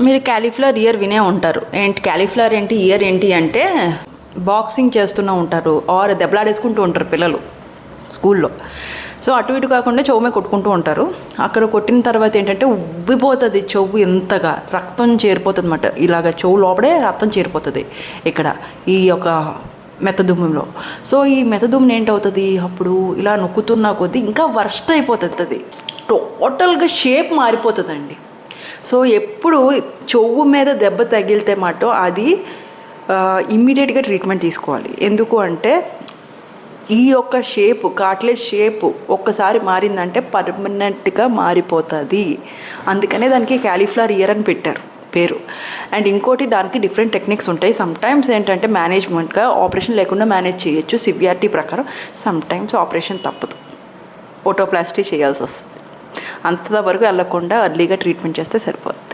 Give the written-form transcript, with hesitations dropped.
మీరు cauliflower year వినే ఉంటారు. ఏంటి క్యాలీఫ్లవర్ ఏంటి ఇయర్ ఏంటి అంటే, బాక్సింగ్ చేస్తూనే ఉంటారు ఆర్ దెబ్బలాడేసుకుంటూ ఉంటారు పిల్లలు స్కూల్లో. సో అటు ఇటు కాకుండా చెవు మీద కొట్టుకుంటూ ఉంటారు. అక్కడ కొట్టిన తర్వాత ఏంటంటే ఉబ్బిపోతుంది చెవు, ఎంతగా రక్తం చేరిపోతుంది అన్నమాట. ఇలాగ చెవు లోపడే రక్తం చేరిపోతుంది ఇక్కడ ఈ యొక్క మెత్తదుమ్ములో. సో ఈ మెత్తదుమ్ముని ఏంటవుతుంది, అప్పుడు ఇలా నొక్కుతున్న కొద్దీ ఇంకా వర్స్ట్ అయిపోతుంది, టోటల్గా షేప్ మారిపోతుందండి. సో ఎప్పుడు చెవు మీద దెబ్బ తగిలితే మాటో అది ఇమ్మీడియట్గా ట్రీట్మెంట్ తీసుకోవాలి. ఎందుకు అంటే ఈ యొక్క షేపు, కార్టిలేజ్ షేపు ఒక్కసారి మారిందంటే పర్మనెంట్గా మారిపోతుంది. అందుకనే దానికి క్యాలీఫ్లవర్ ఇయర్ అని పెట్టారు పేరు. అండ్ ఇంకోటి, దానికి డిఫరెంట్ టెక్నిక్స్ ఉంటాయి. సమ్టైమ్స్ ఏంటంటే మేనేజ్మెంట్గా ఆపరేషన్ లేకుండా మేనేజ్ చేయొచ్చు సివియారిటీ ప్రకారం. సమ్టైమ్స్ ఆపరేషన్ తప్పదు, ఓటోప్లాస్టీ చేయాల్సి వస్తుంది. అంతవరకు వెళ్ళకుండా అర్లీగా ట్రీట్మెంట్ చేస్తే సరిపోతుంది.